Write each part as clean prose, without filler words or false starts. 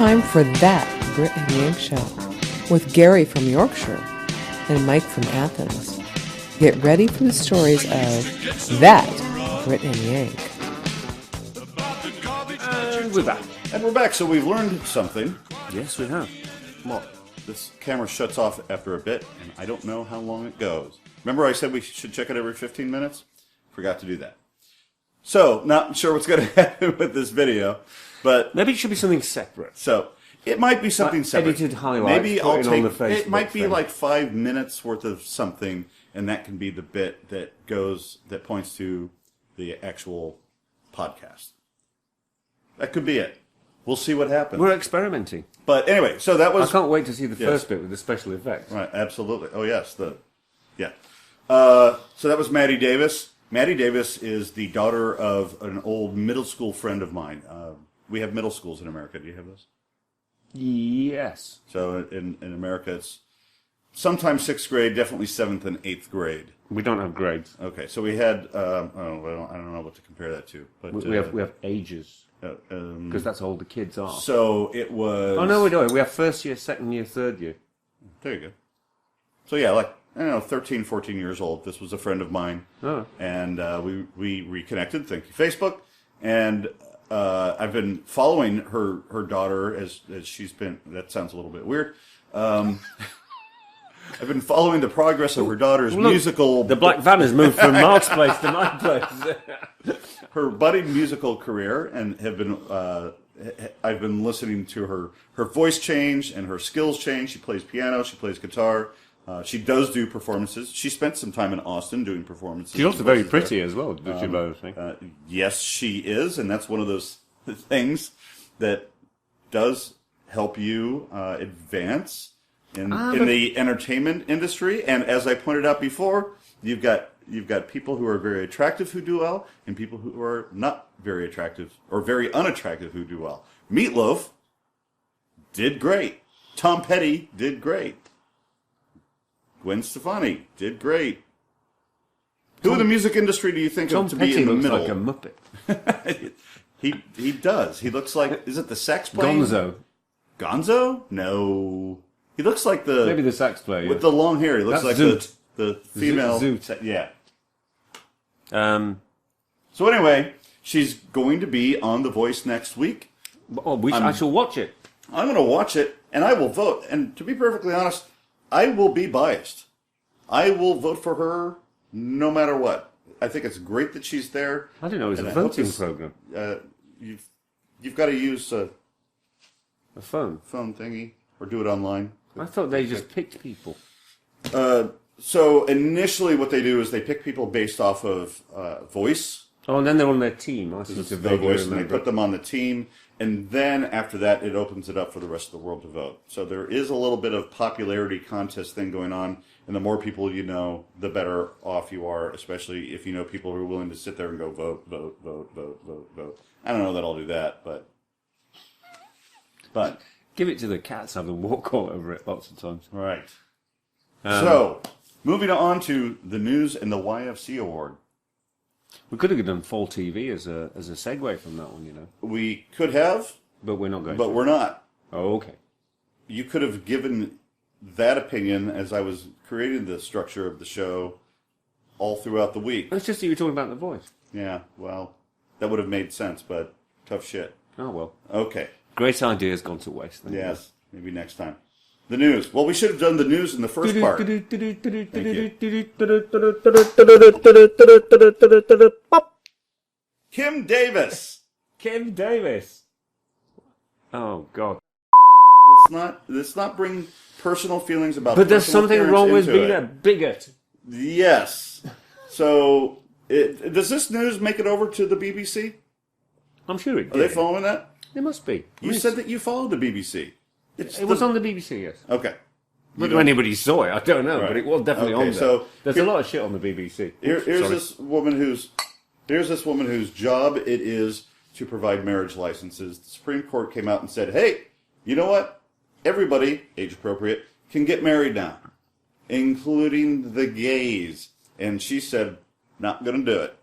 time for That Brit and Yank Show with Gary from Yorkshire and Mike from Athens. Get ready for the stories of That Brit and Yank. And we're back. And we're back, so we've learned something. Yes, we have. What? This camera shuts off after a bit, and I don't know how long it goes. Remember I said we should check it every 15 minutes? Forgot to do that. So, not sure what's going to happen with this video, but... Maybe it should be something separate. So, it might be something like separate. Edited highlights. Maybe I'll take... On the Facebook it might be thing. like 5 minutes worth of something, and that can be the bit that points to the actual podcast. That could be it. We'll see what happens. We're experimenting. But anyway, so that was... I can't wait to see the first bit with the special effects. Right, absolutely. Oh, yes. So that was Maddie Davis. Maddie Davis is the daughter of an old middle school friend of mine. We have middle schools in America. Do you have those? Yes. So in America, it's sometimes 6th grade, definitely 7th and 8th grade. We don't have grades. Okay, so we had... I don't know what to compare that to. But We have ages. Because that's how old the kids are. So it was... Oh, no, we don't. We have first year, second year, third year. There you go. So yeah, like, I don't know, 13, 14 years old. This was a friend of mine. Oh. And we reconnected. Thank you, Facebook. And I've been following her daughter as she's been... That sounds a little bit weird. I've been following the progress of her daughter's musical... The black van has moved from Mark's place to my place. Her budding musical career, and have been... I've been listening to her voice change and her skills change. She plays piano. She plays guitar. She does do performances. She spent some time in Austin doing performances. She's also very pretty as well, does she both think? Yes, she is, and that's one of those things that does help you advance in the entertainment industry. And as I pointed out before, you've got people who are very attractive who do well, and people who are not very attractive or very unattractive who do well. Meatloaf did great. Tom Petty did great. Gwen Stefani did great. Who in the music industry do you think of to be in the middle? Tom Petty looks like a Muppet. He does. He looks like... Is it the sax player? Gonzo. Gonzo? No. He looks like the... Maybe the sax player. With the long hair. He looks That's like Zoot. the female... Zoot. Yeah. So anyway, she's going to be on The Voice next week. I shall watch it. I'm going to watch it, and I will vote. And to be perfectly honest, I will be biased. I will vote for her no matter what. I think it's great that she's there. I didn't know it was a voting program. You've got to use a phone thingy or do it online. I thought they just picked people. So initially what they do is they pick people based off of voice. Oh, and then they're on their team. I see. The voice, and they put them on the team. And then after that, it opens it up for the rest of the world to vote. So there is a little bit of popularity contest thing going on. And the more people you know, the better off you are, especially if you know people who are willing to sit there and go vote, vote, vote, vote, vote, vote. I don't know that I'll do that, but... Give it to the cats, have them walk all over it lots of times. Right. So, moving on to the news and the YFC award. We could have done Fall TV as a segue from that one, you know. We could have. But we're not going to. But we're not. Oh, okay. You could have given that opinion as I was creating the structure of the show all throughout the week. It's just that you were talking about The Voice. Yeah, well, that would have made sense, but tough shit. Oh, well. Okay. Great ideas gone to waste. Yes, maybe next time. The news. Well, we should have done the news in the first part. Kim Davis. Kim Davis. Oh, God. Let's not bring personal feelings about. But there's something wrong with being a bigot. Yes. So, does this news make it over to the BBC? I'm sure it did. Are they following that? They must be. You said that you followed the BBC. It was on the BBC, yes. Okay. Whether anybody saw it, I don't know, but it was definitely on there. So there's a lot of shit on the BBC. Here's this woman whose job it is to provide marriage licenses. The Supreme Court came out and said, hey, you know what? Everybody, age appropriate, can get married now, including the gays. And she said, not going to do it.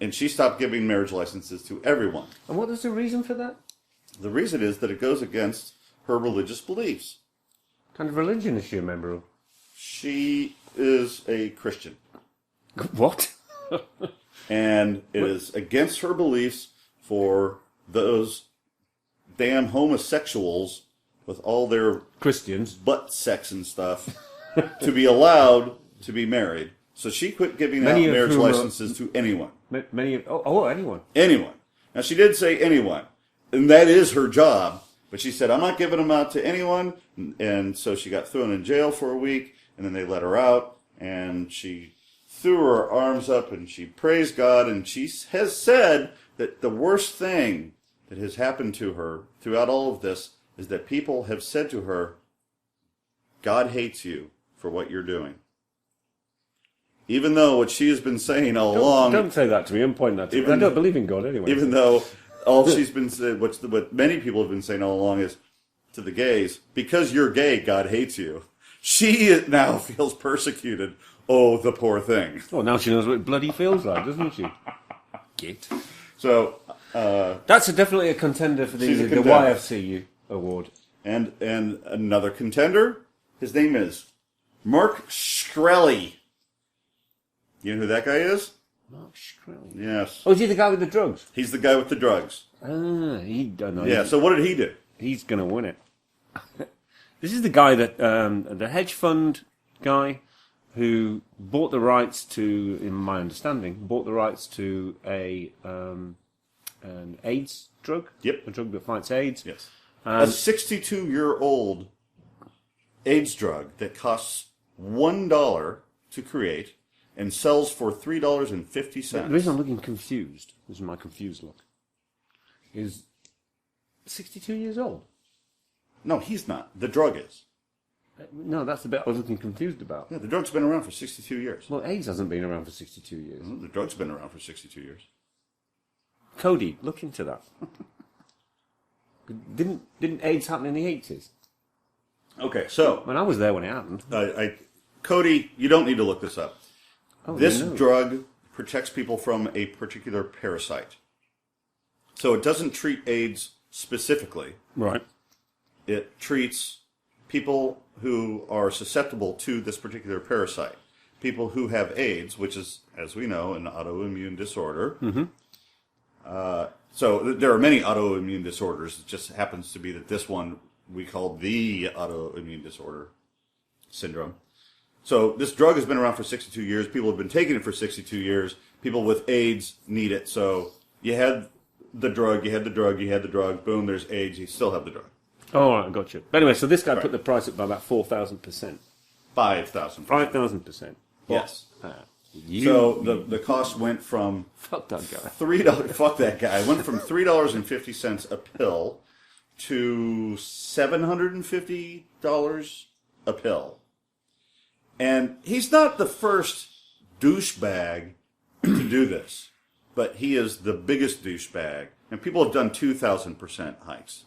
And she stopped giving marriage licenses to everyone. And what was the reason for that? The reason is that it goes against her religious beliefs. What kind of religion is she a member of? She is a Christian. What? And it is against her beliefs for those damn homosexuals with all their Christians. butt sex and stuff to be allowed to be married. So she quit giving out Many of marriage whom licenses to anyone. Many of... anyone. Anyone. Now, she did say anyone, and that is her job. But she said, I'm not giving them out to anyone. And so she got thrown in jail for a week, and then they let her out, and she threw her arms up, and she praised God, and she has said that the worst thing that has happened to her throughout all of this is that people have said to her, God hates you for what you're doing. Even though what she has been saying all along... Don't say that to me and point that to me. I don't believe in God anyway. Even though all she's been saying, what many people have been saying all along is, to the gays, because you're gay, God hates you. She now feels persecuted. Oh, the poor thing. Well, now she knows what it bloody feels like, doesn't she? Git. So... That's definitely a contender for the YFCU award. And another contender, his name is Mark Shkreli. You know who that guy is? Mark Shkreli. Yes. Oh, is he the guy with the drugs? He's the guy with the drugs. He don't know. Yeah, so what did he do? He's going to win it. This is the guy that, the hedge fund guy who bought the rights to, in my understanding, bought the rights to an AIDS drug. Yep. A drug that fights AIDS. Yes. A 62-year-old AIDS drug that costs $1 to create and sells for $3.50. The reason I'm looking confused, this is my confused look, is 62 years old. No, he's not. The drug is. No, that's the bit I was looking confused about. Yeah, the drug's been around for 62 years. Well, AIDS hasn't been around for 62 years. The drug's been around for 62 years. Cody, look into that. Didn't AIDS happen in the 80s? Okay, so... I was there when it happened. Cody, you don't need to look this up. Oh, This no. drug protects people from a particular parasite. So it doesn't treat AIDS specifically. Right. It treats people who are susceptible to this particular parasite. People who have AIDS, which is, as we know, an autoimmune disorder. Mm-hmm. So there are many autoimmune disorders. It just happens to be that this one we call the autoimmune disorder syndrome. So this drug has been around for 62 years. People have been taking it for 62 years. People with AIDS need it. So you had the drug, you had the drug, you had the drug. Boom, there's AIDS. You still have the drug. Oh, all right, got you. But anyway, so this guy put the price up by about 4,000%. 5,000. 5,000%. Yes. So the cost went from Fuck that guy. $3. Fuck that guy. It went from $3.50 a pill to $750 a pill. And he's not the first douchebag to do this, but he is the biggest douchebag. And people have done 2,000% hikes.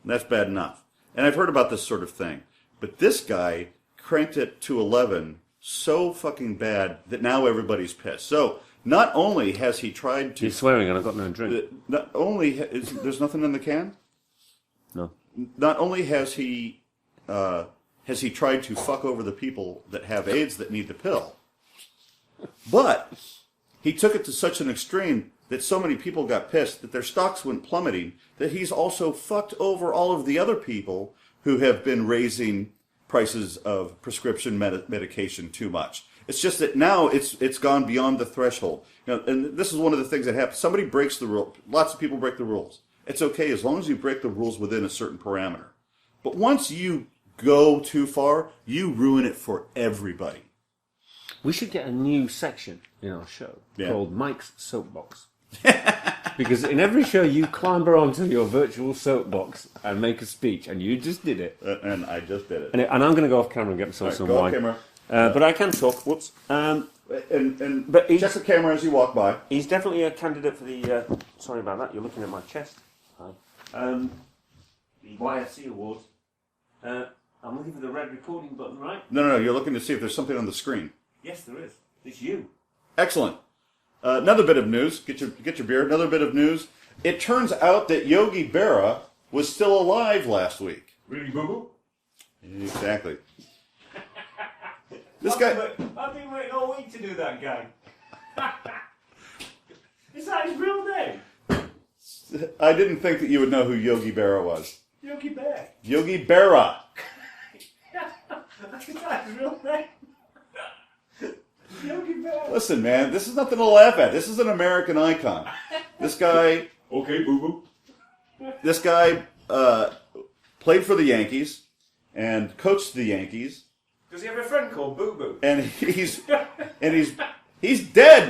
That's bad enough. And I've heard about this sort of thing. But this guy cranked it to 11 so fucking bad that now everybody's pissed. So not only has he tried to... He's swearing and I've got no drink. Not only... There's nothing in the can? No. Not only has he tried to fuck over the people that have AIDS that need the pill, but he took it to such an extreme that so many people got pissed that their stocks went plummeting that he's also fucked over all of the other people who have been raising prices of prescription medication too much. It's just that now it's gone beyond the threshold. And this is one of the things that happens. Somebody breaks the rule. Lots of people break the rules. It's okay as long as you break the rules within a certain parameter. But once you go too far, you ruin it for everybody. We should get a new section in our show called Mike's Soapbox. Because in every show you clamber onto your virtual soapbox and make a speech, and you just did it. And I just did it. And I'm going to go off camera and get myself some go wine. off camera. But I can talk. Whoops. But he's- check the camera as you walk by. He's definitely a candidate for the... sorry about that, you're looking at my chest. The YFC Awards. I'm looking for the red recording button, right? No, you're looking to see if there's something on the screen. Yes, there is. It's you. Excellent. Another bit of news. Get your beer. Another bit of news. It turns out that Yogi Berra was still alive last week. Really, boo-boo? Exactly. This guy... I've been waiting all week to do that guy. Is that his real name? I didn't think that you would know who Yogi Berra was. Yogi Bear. Yogi Berra. Is that his real name? Yogi Bear. Listen, man, this is nothing to laugh at. This is an American icon. This guy... Okay, boo-boo. This guy played for the Yankees and coached the Yankees. Does he have a friend called Boo Boo? And he's dead,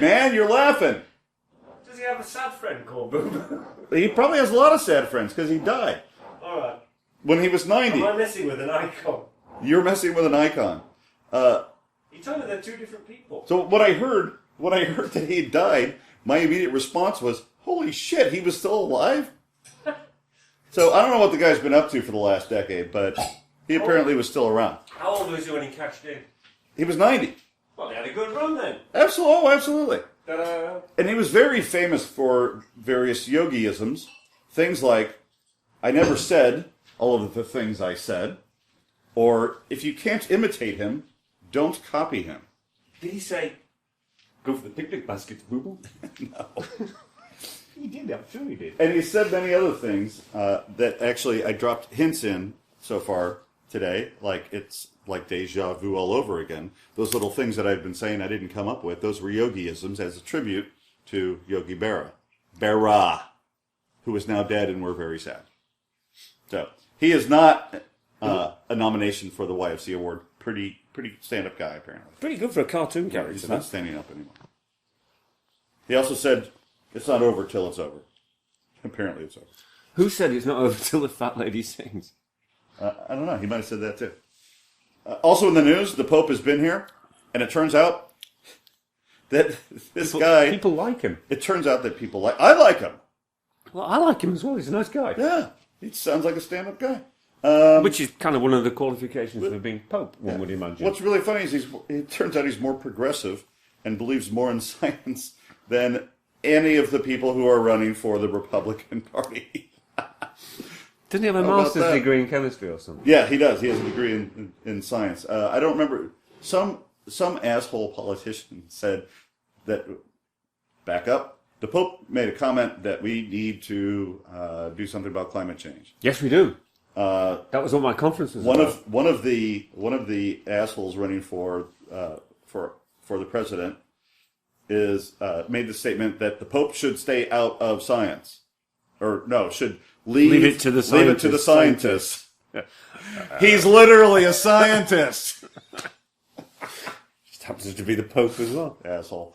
man. You're laughing. Does he have a sad friend called Boo Boo? He probably has a lot of sad friends because he died All right. when he was 90. Am I messing with an icon? You're messing with an icon. He told me they're two different people. So when I heard that he died, my immediate response was, "Holy shit, he was still alive." So I don't know what the guy's been up to for the last decade, but he apparently was still around. How old was he when he cashed in? He was 90. Well, they had a good run then. Absolutely. Ta-da. And he was very famous for various yogiisms. Things like, "I never said all of the things I said," or, "If you can't imitate him, don't copy him." Did he say, "Go for the picnic basket, Boo-Boo"? No. He did, I'm sure he did. And he said many other things that actually I dropped hints in so far today, like it's like deja vu all over again. Those little things that I've been saying I didn't come up with, those were yogiisms as a tribute to Yogi Berra, who is now dead, and we're very sad. So he is not a nomination for the YFC award. Pretty stand-up guy, apparently. Pretty good for a cartoon Yeah, character. he's not standing up anymore. He also said, "It's not over till it's over." Apparently it's over. Who said it's not over till the fat lady sings? I don't know. He might have said that too. Also in the news, the Pope has been here, and it turns out that this guy... People like him. It turns out that people like... I like him. Well, I like him as well. He's a nice guy. Yeah. He sounds like a stand-up guy. Which is kind of one of the qualifications for being Pope, one would imagine. What's really funny is it turns out he's more progressive and believes more in science than any of the people who are running for the Republican Party. Doesn't he have a How about master's that? degree in chemistry or something? Yeah, he does. He has a degree in science. I don't remember. Some asshole politician said that, back up, the Pope made a comment that we need to do something about climate change. Yes, we do. That was what my conference was about. One of the assholes running for the president is made the statement that the Pope should stay out of science, or no, should leave it to the leave it to the scientists. He's literally a scientist. Just happens to be the Pope as well. Asshole.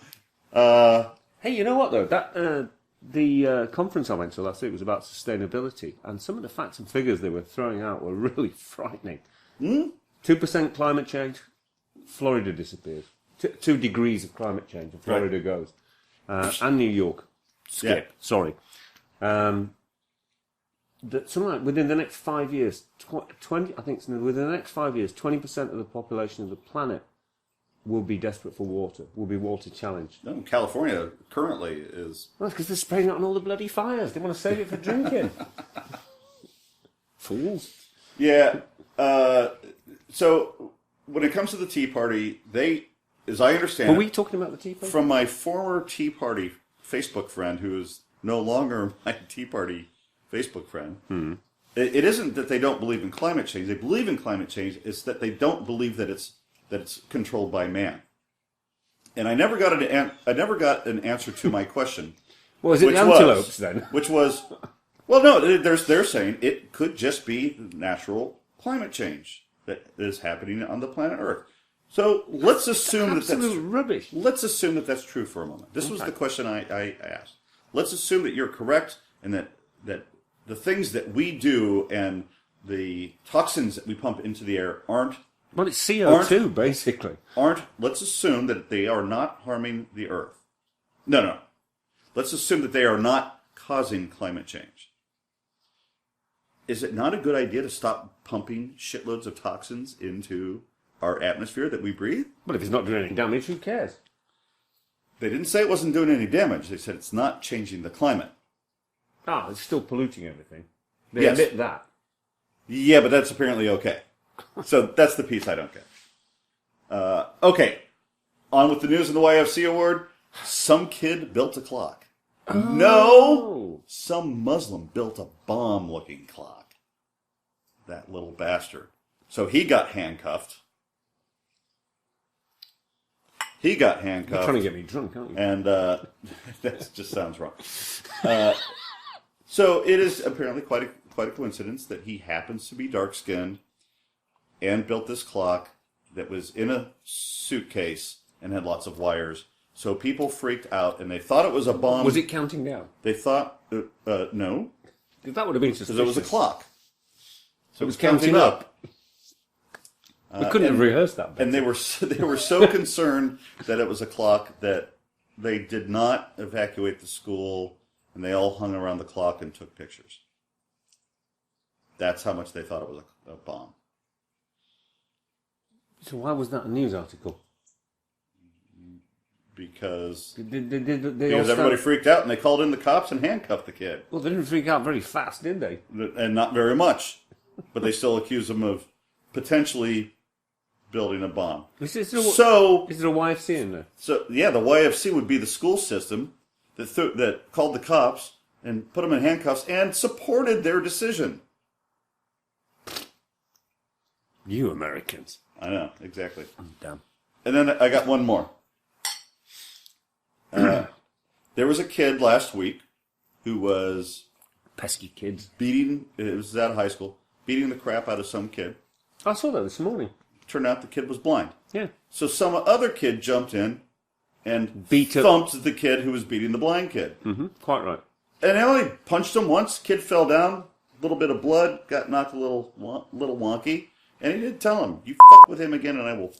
Hey, you know what though? That the conference I went to last week was about sustainability, and some of the facts and figures they were throwing out were really frightening. 2% climate change, Florida disappears. 2 degrees of climate change, and Florida goes. And New York. Skip. Yeah. Sorry. Something like within the next 5 years, 20. I think it's within the next 5 years, 20% of the population of the planet will be desperate for water. Will be water challenged. No, California currently is. Well, that's because they're spraying it on all the bloody fires. They want to save it for drinking. Fools. Yeah. So when it comes to the Tea Party, they, as I understand, Were we talking about the Tea Party? from my former Tea Party Facebook friend, who is no longer my Tea Party Facebook friend, it isn't that they don't believe in climate change. They believe in climate change. It's that they don't believe that it's controlled by man. And I never got an answer to my question. Well, is it which the antelopes then? Which was, well, no, they're saying it could just be natural climate change that is happening on the planet Earth. So let's assume that that's rubbish. Let's assume that that's true for a moment. This was the question I asked. Let's assume that you're correct and that the things that we do and the toxins that we pump into the air aren't. Well, it's CO2, basically. Let's assume that they are not harming the Earth. No. Let's assume that they are not causing climate change. Is it not a good idea to stop pumping shitloads of toxins into our atmosphere that we breathe? Well, if it's not doing any damage, who cares? They didn't say it wasn't doing any damage. They said it's not changing the climate. It's still polluting everything. They Yes. admit that. Yeah, but that's apparently okay. So that's the piece I don't get. Okay. On with the news in the YFC award. Some kid built a clock. No! Some Muslim built a bomb-looking clock. That little bastard. So he got handcuffed. You're trying to get me drunk, aren't you? And that just sounds wrong. So it is apparently quite a coincidence that he happens to be dark-skinned and built this clock that was in a suitcase and had lots of wires. So people freaked out, and they thought it was a bomb. Was it counting down? They thought, no. Because that would have been suspicious. Because it was a clock. So it was counting up. We couldn't have rehearsed that. And they were so concerned that it was a clock that they did not evacuate the school, and they all hung around the clock and took pictures. That's how much they thought it was a bomb. So why was that a news article? Because They everybody freaked out and they called in the cops and handcuffed the kid. Well, they didn't freak out very fast, did they? And not very much. But they still accused him of potentially building a bomb. Is there a YFC in there? So, yeah, the YFC would be the school system that called the cops and put them in handcuffs and supported their decision. You Americans. I know, exactly. Damn. And then I got one more. There was a kid last week who was Pesky kids. it was out of high school, beating the crap out of some kid. I saw that this morning. Turned out the kid was blind. Yeah. So some other kid jumped in and Beat up. thumped the kid who was beating the blind kid. Mm-hmm. Quite right. And they only punched him once. Kid fell down, a little bit of blood, got knocked a little wonky. And he did tell him, "You fuck with him again and I will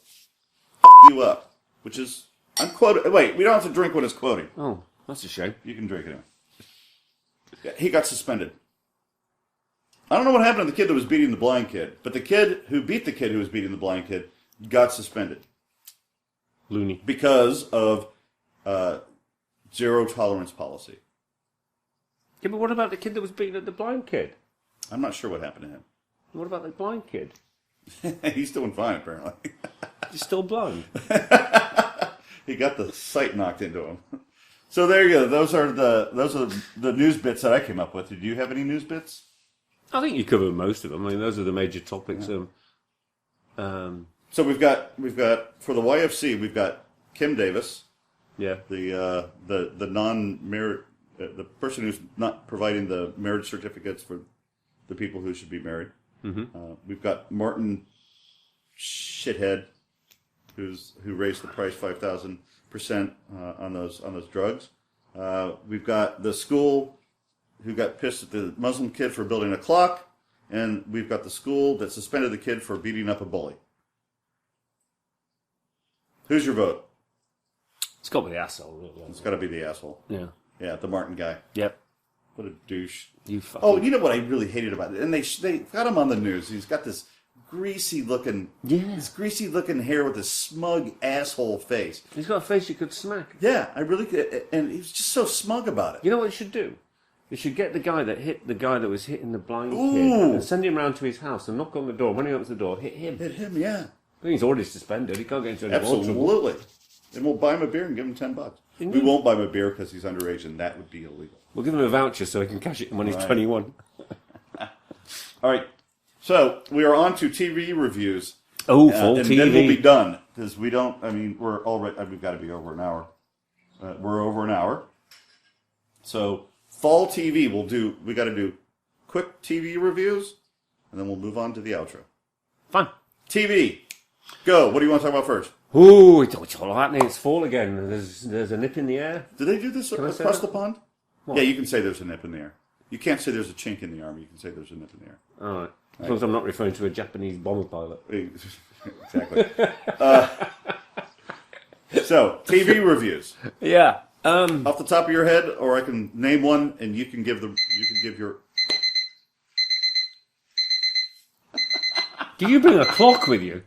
fuck you up." Which is, I'm quoting. Wait, we don't have to drink what it's quoting. Oh, that's a shame. You can drink it anyway. Yeah, he got suspended. I don't know what happened to the kid that was beating the blind kid, but the kid who beat the kid who was beating the blind kid got suspended. Loony. Because of zero tolerance policy. Yeah, but what about the kid that was beating the blind kid? I'm not sure what happened to him. What about the blind kid? He's doing fine, apparently. He's still blind. He got the sight knocked into him. So there you go. Those are the news bits that I came up with. Did you have any news bits? I think you covered most of them. I mean, those are the major topics. Yeah. So we've got for the YFC we've got Kim Davis. Yeah. The non-married the person who's not providing the marriage certificates for the people who should be married. Mm-hmm. We've got Martin Shithead, who raised the price 5,000% on those drugs. We've got the school who got pissed at the Muslim kid for building a clock, and we've got the school that suspended the kid for beating up a bully. Who's your vote? It's got to be the asshole, really. It's got to be the asshole. Yeah. Yeah, the Martin guy. Yep. What a douche. You fucking... Oh, you know what I really hated about it? And they got him on the news. He's got this greasy looking hair with this smug asshole face. He's got a face you could smack. Yeah, I really could. And he was just so smug about it. You know what you should do? You should get the guy that hit the guy that was hitting the blind Ooh. kid and send him round to his house and knock on the door. When he opens the door, hit him. Hit him, yeah. I think he's already suspended. He can't get into any more trouble. Absolutely. And we'll buy him a beer and give him $10. We won't buy him a beer because he's underage, and that would be illegal. We'll give him a voucher so he can cash it when he's 21. All right. So we are on to TV reviews. Oh, full and TV. then we'll be done because we don't. I mean, we're already. We've got to be over an hour. We're over an hour. So fall TV. We got to do quick TV reviews, and then we'll move on to the outro. Fine. TV. Go. What do you want to talk about first? Ooh, it's all happening. It's fall again. There's a nip in the air. Did they do this across the pond? What? Yeah, you can say there's a nip in the air. You can't say there's a chink in the armor. You can say there's a nip in the air. All right. As long as I'm not referring to a Japanese bomber pilot. Exactly. So, TV reviews. Yeah. Off the top of your head, or I can name one, and you can give your. Do you bring a clock with you?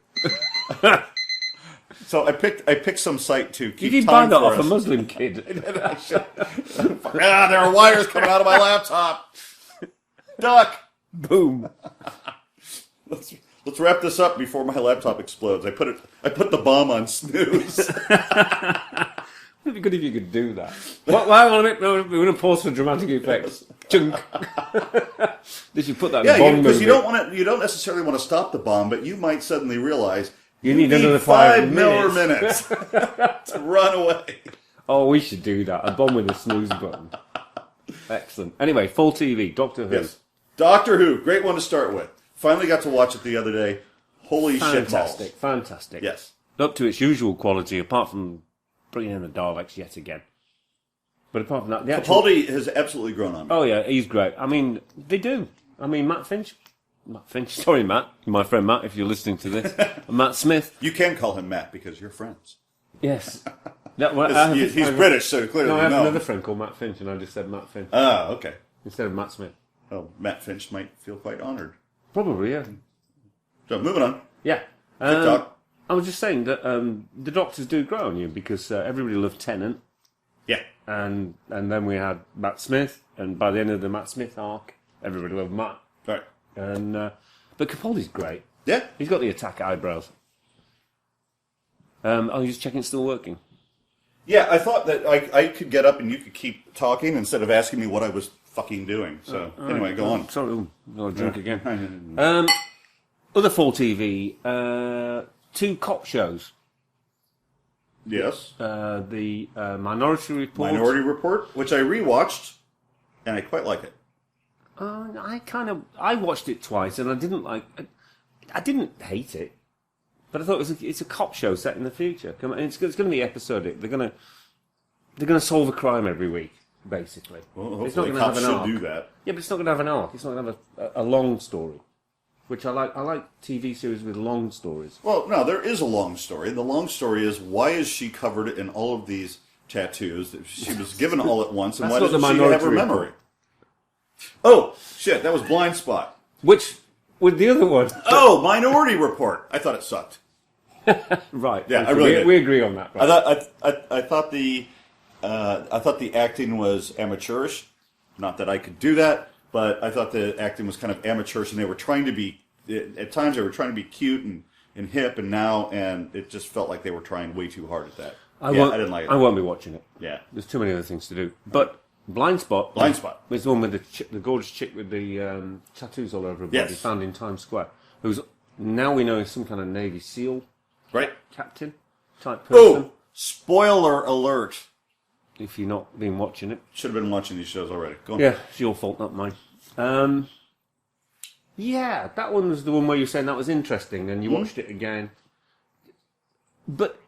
So I picked some site to keep You did time buy that for off a us. Muslim kid. There are wires coming out of my laptop. Duck. Boom. Let's wrap this up before my laptop explodes. I put the bomb on snooze. It'd be good if you could do that. Well, hang on a minute. We're going to pause for dramatic effects. Chunk. Did you put that in Bond because movie? you don't necessarily want to stop the bomb, but you might suddenly realize You need another 5 more minutes. to run away. Oh, we should do that. A bomb with a snooze button. Excellent. Anyway, full TV, Doctor Who. Yes, Doctor Who, great one to start with. Finally got to watch it the other day. Holy shit balls! Fantastic. Yes, Up to its usual quality, apart from bringing in the Daleks yet again. But apart from that, the actual... Capaldi has absolutely grown on me. Oh yeah, he's great. I mean, they do. I mean, Matt Finch, sorry Matt, my friend Matt, if you're listening to this. Matt Smith. You can call him Matt because you're friends. Yes. He's British, so clearly no, I have no. another friend called Matt Finch, and I just said Matt Finch. Ah, okay. Instead of Matt Smith. Well, Matt Finch might feel quite honored. Probably, yeah. So, moving on. Yeah. TikTok. I was just saying that the Doctors do grow on you, because everybody loved Tennant. Yeah. And then we had Matt Smith, and by the end of the Matt Smith arc, everybody loved Matt. Right. And but Capaldi's great. Yeah. He's got the attack eyebrows. You're just checking it's still working. Yeah, I thought that I could get up and you could keep talking instead of asking me what I was fucking doing. So, anyway, go on. Sorry, I'll drink again. Other full TV, 2 cop shows. Yes. The Minority Report. Minority Report, which I rewatched, and I quite like it. I watched it twice, and I didn't hate it, but I thought it's a cop show set in the future. It's going to be episodic. They're going to solve a crime every week, basically. Well, it's not going to cops have an should arc. do that. Yeah, but it's not going to have an arc. It's not going to have a long story, which I like. I like TV series with long stories. Well, no, there is a long story. The long story is, why is she covered in all of these tattoos that she was given all at once, and why That's not doesn't the she have her Minority memory? Oh, shit, that was Blind Spot. Which, with the other one... Oh, Minority Report. I thought it sucked. Right. Yeah, okay, I really did. We agree on that. Right? I thought the acting was amateurish. Not that I could do that, but I thought the acting was kind of amateurish, and they were trying to be... At times, they were trying to be cute and hip, and it just felt like they were trying way too hard at that. I didn't like it. I won't be watching it. Yeah. There's too many other things to do. But Blind Spot. It's the one with the gorgeous chick with the tattoos all over her body, Yes. found in Times Square, who's now we know is some kind of Navy SEAL Right. captain type person. Oh, spoiler alert. If you've not been watching it. Should have been watching these shows already. Go on. Yeah, it's your fault, not mine. Yeah, that one was the one where you were saying that was interesting, and you watched it again. But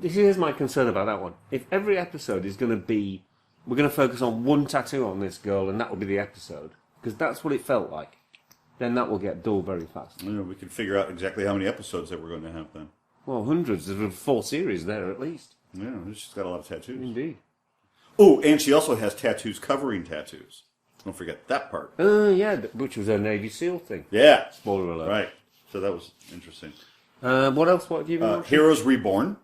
here's my concern about that one. If every episode is going to be, we're going to focus on one tattoo on this girl, and that will be the episode, because that's what it felt like, then that will get dull very fast. We can figure out exactly how many episodes that we're going to have then. Well, hundreds. There's a 4 series there, at least. Yeah, she's got a lot of tattoos. Indeed. Oh, and she also has tattoos covering tattoos. Don't forget that part. Yeah, which was a Navy SEAL thing. Yeah. Spoiler alert. Right. So that was interesting. What else? What have you been watching? Heroes Reborn.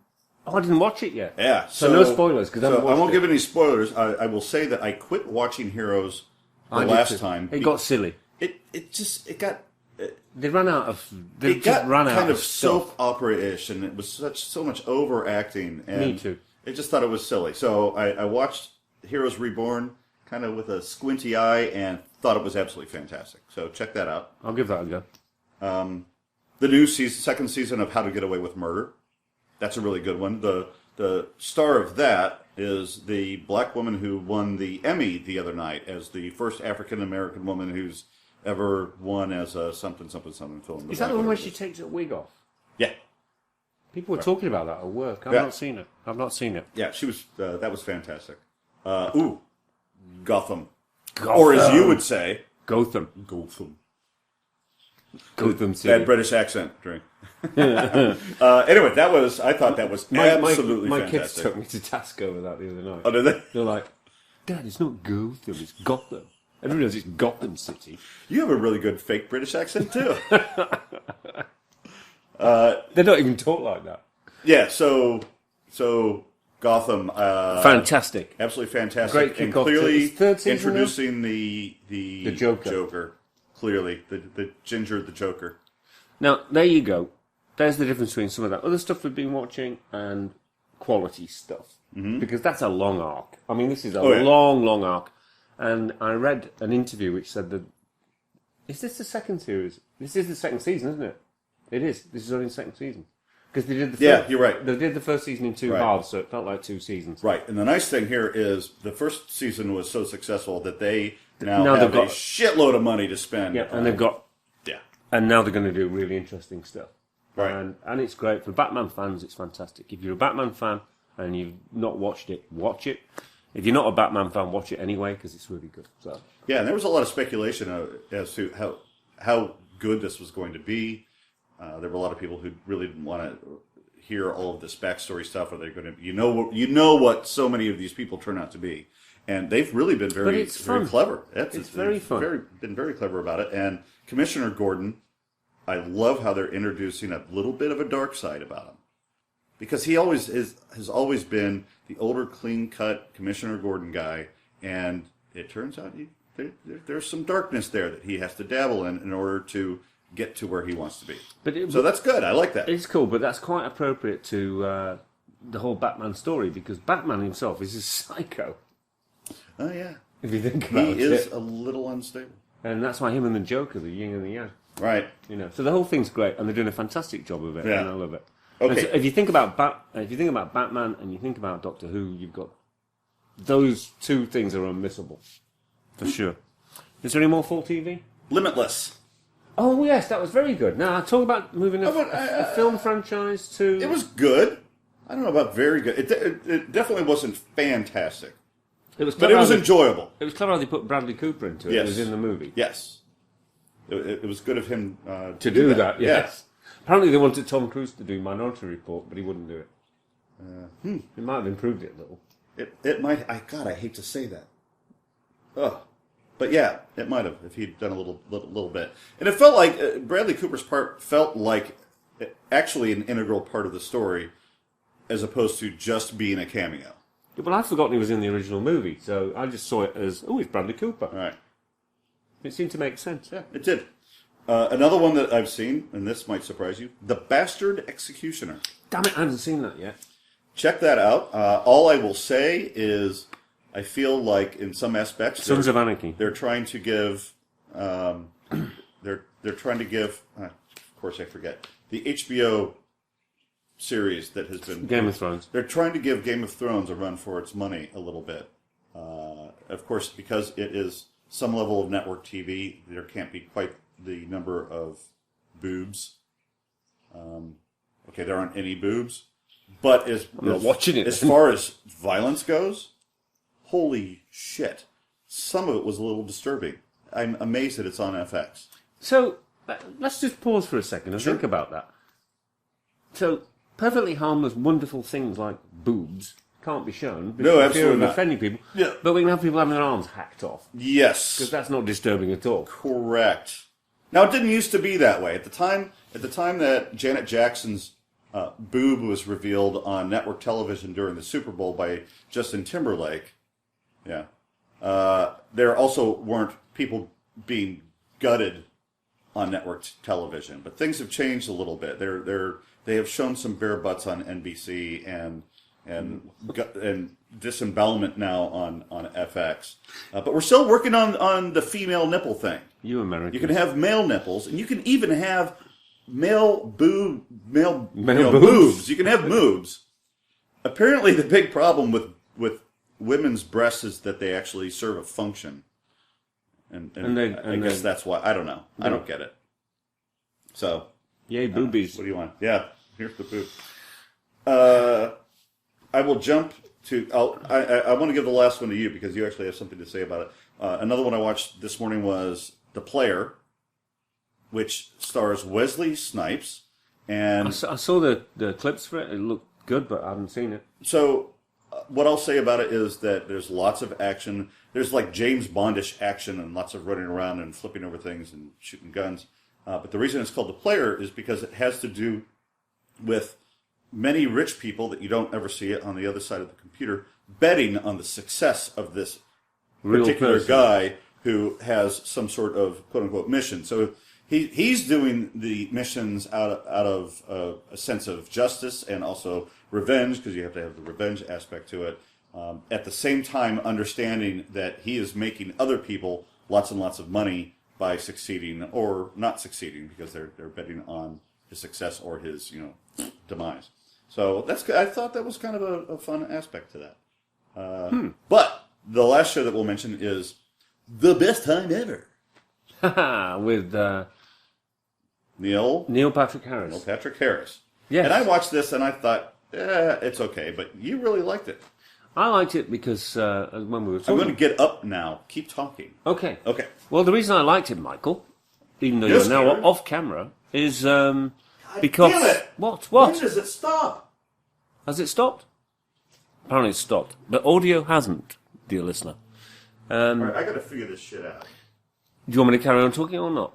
Oh, I didn't watch it yet. Yeah. So no spoilers, because I won't give any spoilers. I will say that I quit watching Heroes the last time. It got silly. It got... They ran out of... It got kind of soap opera-ish, and it was so much overacting. And Me too. I just thought it was silly. So I watched Heroes Reborn kind of with a squinty eye and thought it was absolutely fantastic. So check that out. I'll give that a go. The new second season of How to Get Away with Murder. That's a really good one. The star of that is the black woman who won the Emmy the other night as the first African-American woman who's ever won as a something film. Is that the one where she takes her wig off? Yeah. People were talking about that at work. I've not seen it. Yeah, she was. That was fantastic. Gotham. Or as you would say, Gotham. Gotham City. Bad British accent. Drink. Anyway, I thought that was absolutely my fantastic. kids took me to task over that the other night. Oh, did they? They're like, Dad, it's not Gotham, it's Gotham. Everyone knows it's Gotham City. You have a really good fake British accent too. They don't even talk like that. Yeah, so Gotham, Fantastic. absolutely fantastic, Great and kickoff to clearly its third season introducing the Joker. Clearly, the Ginger, the Joker. Now, there you go. There's the difference between some of that other stuff we've been watching and quality stuff. Mm-hmm. Because that's a long arc. I mean, this is a long arc. And I read an interview which said that... Is this the second series? This is the second season, isn't it? It is. This is only the second season. Because they did the first, you're right. They did the first season in two halves, so it felt like 2 seasons. Right. And the nice thing here is the first season was so successful that they now have a shitload of money to spend. Yeah, and they've got... Yeah. And now they're going to do really interesting stuff. Right. And it's great. For Batman fans, it's fantastic. If you're a Batman fan and you've not watched it, watch it. If you're not a Batman fan, watch it anyway, because it's really good. So yeah, and there was a lot of speculation as to how good this was going to be. There were a lot of people who really didn't want to hear all of this backstory stuff. Are they going to, you know what so many of these people turn out to be, and they've really been very clever. It's very fun. Been very clever about it. And Commissioner Gordon, I love how they're introducing a little bit of a dark side about him, because he has always been the older, clean-cut Commissioner Gordon guy, and it turns out there's some darkness there that he has to dabble in order to get to where he wants to be. So that's good. I like that. It's cool, but that's quite appropriate to the whole Batman story, because Batman himself is a psycho. Oh, yeah. If you think about it. He is a little unstable. And that's why him and the Joker, the yin and the yang. Right. So the whole thing's great, and they're doing a fantastic job of it, yeah. and I love it. Okay. So if you think about Batman and you think about Doctor Who, you've got those two things are unmissable, for sure. Is there any more Fall TV? Limitless. Oh yes, that was very good. Now talk about moving a film franchise to. It was good. I don't know about very good. It definitely wasn't fantastic. But it was enjoyable. It was clever how they put Bradley Cooper into it. Yes. It was in the movie. Yes. It was good of him to do that. Yes. Apparently they wanted Tom Cruise to do Minority Report, but he wouldn't do it. It might have improved it a little. It might. I hate to say that. Ugh. But yeah, it might have if he'd done a little bit. And it felt like Bradley Cooper's part felt like actually an integral part of the story, as opposed to just being a cameo. Yeah, well, I'd forgotten he was in the original movie, so I just saw it as, it's Bradley Cooper. Right. It seemed to make sense. Yeah, it did. Another one that I've seen, and this might surprise you, The Bastard Executioner. Damn it, I haven't seen that yet. Check that out. All I will say is, I feel like in some aspects, Sons of Anarchy. They're trying to give, they're trying to give. Of course, I forget the HBO series that has been Game of Thrones. They're trying to give Game of Thrones a run for its money a little bit. Of course, because it is some level of network TV, there can't be quite the number of boobs. Okay, there aren't any boobs, but I'm not watching it. As far as violence goes, holy shit! Some of it was a little disturbing. I'm amazed that it's on FX. So let's just pause for a second and think about that. So perfectly harmless, wonderful things like boobs can't be shown. No, absolutely not. Offending people. Yeah. But we can have people having their arms hacked off. Yes. Because that's not disturbing at all. Correct. Now, it didn't used to be that way. At the time that Janet Jackson's boob was revealed on network television during the Super Bowl by Justin Timberlake, there also weren't people being gutted on network television. But things have changed a little bit. They have shown some bare butts on NBC and disembowelment now on FX. But we're still working on the female nipple thing. You Americans. You can have male nipples, and you can even have male boobs. You can have boobs. Apparently, the big problem with women's breasts is that they actually serve a function. And I guess that's why. I don't know. I don't get it. So. Yay, boobies. What do you want? Yeah, here's the boob. I will jump to. I want to give the last one to you because you actually have something to say about it. Another one I watched this morning was The Player, which stars Wesley Snipes. And I saw the clips for it. It looked good, but I haven't seen it. So what I'll say about it is that there's lots of action. There's like James Bondish action and lots of running around and flipping over things and shooting guns. But the reason it's called The Player is because it has to do with many rich people that you don't ever see it on the other side of the computer betting on the success of this particular guy who has some sort of quote-unquote mission. So he's doing the missions out of a sense of justice and also revenge, because you have to have the revenge aspect to it. At the same time, understanding that he is making other people lots and lots of money by succeeding or not succeeding, because they're betting on his success or his demise. So I thought that was kind of a fun aspect to that. But the last show that we'll mention is The Best Time Ever. With Neil Patrick Harris. Neil Patrick Harris. Yes. And I watched this and I thought, it's okay, but you really liked it. I liked it because when we were talking... I'm going to get up now. Keep talking. Okay. Okay. Well, the reason I liked it, Michael, even though Yes, you're now Gary. off camera, is because... Damn it! What? When does it stop? Has it stopped? Apparently it's stopped. But audio hasn't, dear listener. All right, I got to figure this shit out. Do you want me to carry on talking or not?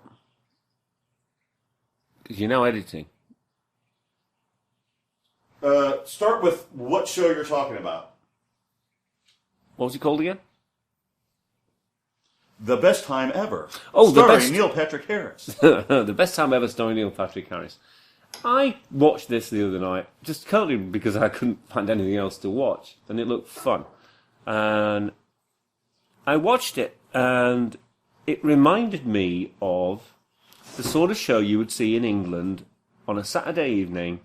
Because you're now editing. Start with what show you're talking about. What was it called again? The Best Time Ever. Oh, the starring best- Neil Patrick Harris. The Best Time Ever starring Neil Patrick Harris. I watched this the other night, just currently because I couldn't find anything else to watch, and it looked fun. And I watched it, and it reminded me of the sort of show you would see in England on a Saturday evening,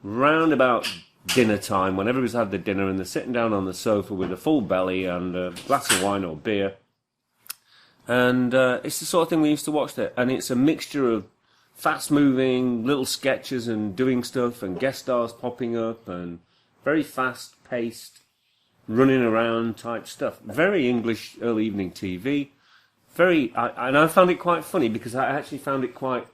round about dinner time, when everybody's had their dinner and they're sitting down on the sofa with a full belly and a glass of wine or beer. And it's the sort of thing we used to watch there. And it's a mixture of fast-moving little sketches and doing stuff and guest stars popping up and very fast-paced, running around type stuff. Very English early evening TV. And I found it quite funny because I actually found it quite,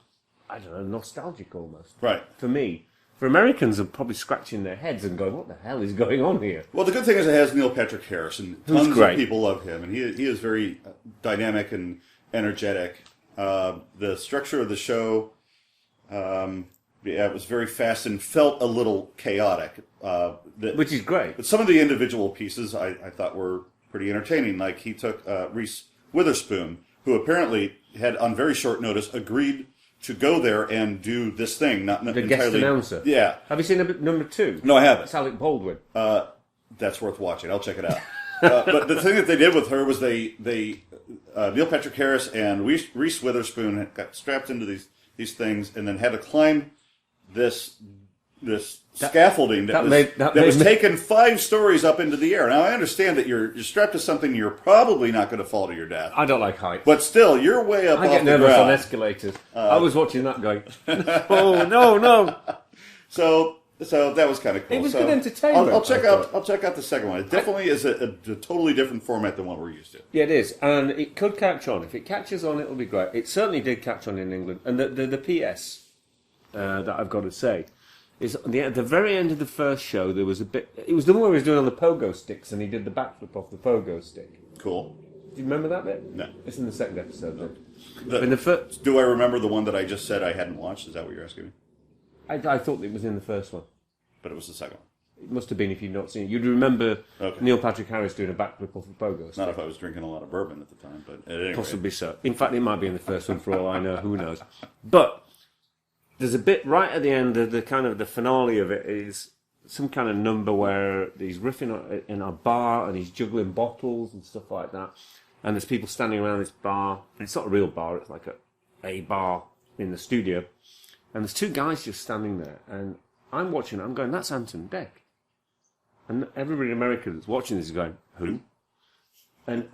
I don't know, nostalgic almost. Right. For me. For Americans, are probably scratching their heads and going, what the hell is going on here? Well, the good thing is it has Neil Patrick Harris, and tons of people love him, and he is very dynamic and energetic. The structure of the show, it was very fast and felt a little chaotic. Which is great. But some of the individual pieces I thought were pretty entertaining. Like he took Reese Witherspoon, who apparently had on very short notice agreed to go there and do this thing. Not the entirely, guest announcer. Yeah. Have you seen number 2? No, I haven't. It's Alec Baldwin. That's worth watching. I'll check it out. But the thing that they did with her was they Neil Patrick Harris and Reese Witherspoon got strapped into these things and then had to climb this scaffolding that was taken 5 stories up into the air. Now I understand that you're strapped to something, you're probably not going to fall to your death. I don't like heights. But still, you're way up. I off get the nervous ground. on escalators. I was watching that going, oh no. So that was kind of cool. It was good entertainment. I'll check out the second one. It definitely is a totally different format than what we're used to. Yeah, it is, and it could catch on. If it catches on, it'll be great. It certainly did catch on in England. And the PS that I've got to say is at the very end of the first show there was a bit. It was the one where he was doing on the pogo sticks, and he did the backflip off the pogo stick. Cool. Do you remember that bit? No. It's in the second episode. Do I remember the one that I just said I hadn't watched? Is that what you're asking me? I thought it was in the first one. But it was the second one. It must have been if you'd not seen it. You'd remember Neil Patrick Harris doing a backflip off a pogo stick. Not if I was drinking a lot of bourbon at the time, but at any rate. Possibly so. In fact, it might be in the first one for all I know. Who knows? But there's a bit right at the end of the finale of it is some kind of number where he's riffing in a bar and he's juggling bottles and stuff like that. And there's people standing around this bar. And it's not a real bar. It's like a bar in the studio. And there's 2 guys just standing there. And I'm watching it. I'm going, that's Anton Deck. And everybody in America that's watching this is going, who? And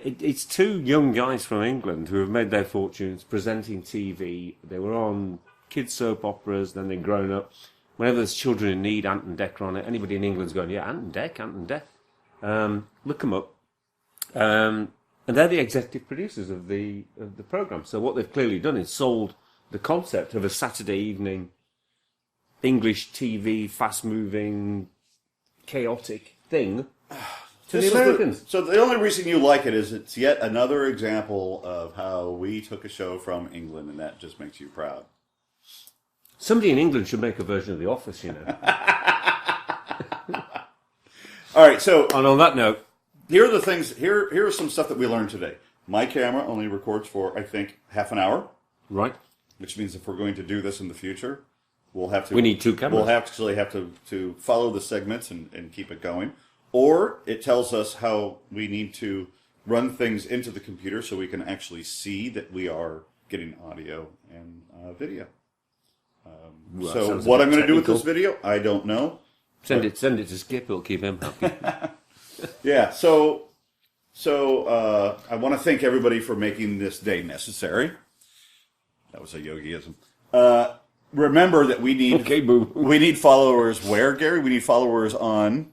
it's 2 young guys from England who have made their fortunes presenting TV. They were on kids' soap operas, then they've grown up. Whenever there's children in need, Ant and Dec are on it. Anybody in England's going, yeah, Ant and Dec. Look them up. And they're the executive producers of the programme. So what they've clearly done is sold the concept of a Saturday evening English TV, fast-moving, chaotic thing to the Americans. So the only reason you like it is it's yet another example of how we took a show from England, and that just makes you proud. Somebody in England should make a version of The Office, you know. All right, so And on that note, here are the things. Here are some stuff that we learned today. My camera only records for, I think, half an hour, right, which means if we're going to do this in the future, we'll have to. we need 2 cameras. We'll actually have to follow the segments and keep it going. Or it tells us how we need to run things into the computer so we can actually see that we are getting audio and video. Well, So sounds a what bit I'm going to do with technical. this video, I don't know. Send it to Skip, it'll keep him happy. Yeah, so I want to thank everybody for making this day necessary. That was a yogiism. Remember that we need Okay, boo. we need followers where, Gary? We need followers on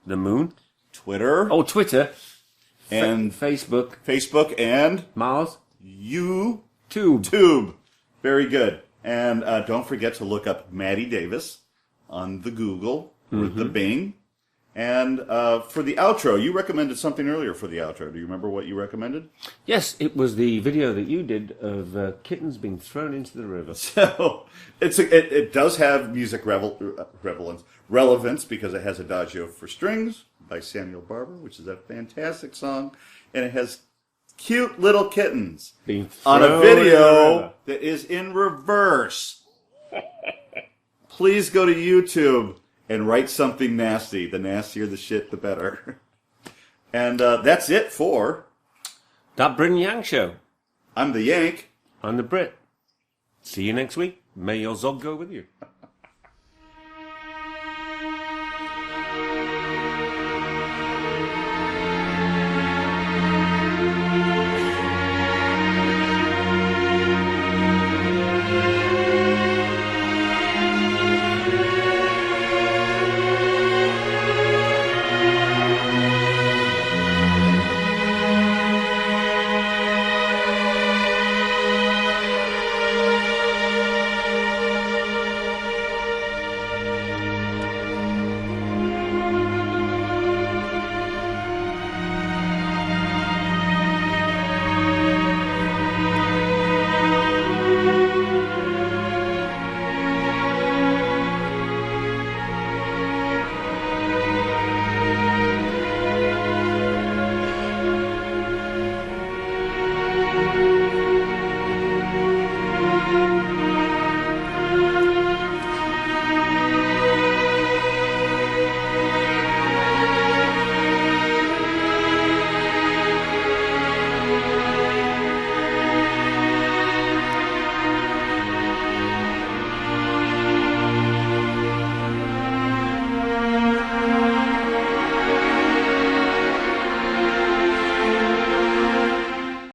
The moon? Twitter Oh, Twitter. and Facebook. and Mars. YouTube. Tube. Very good. And don't forget to look up Maddie Davis on the Google or the Bing. And for the outro, you recommended something earlier for the outro. Do you remember what you recommended? Yes, it was the video that you did of kittens being thrown into the river. So it does have music relevance because it has Adagio for Strings by Samuel Barber, which is a fantastic song. And it has cute little kittens Being on a thrown in the video river. that is in reverse. Please go to YouTube and write something nasty. The nastier the shit, the better. And that's it for That Brit and Yang Show. I'm the Yank. I'm the Brit. See you next week. May your Zog go with you.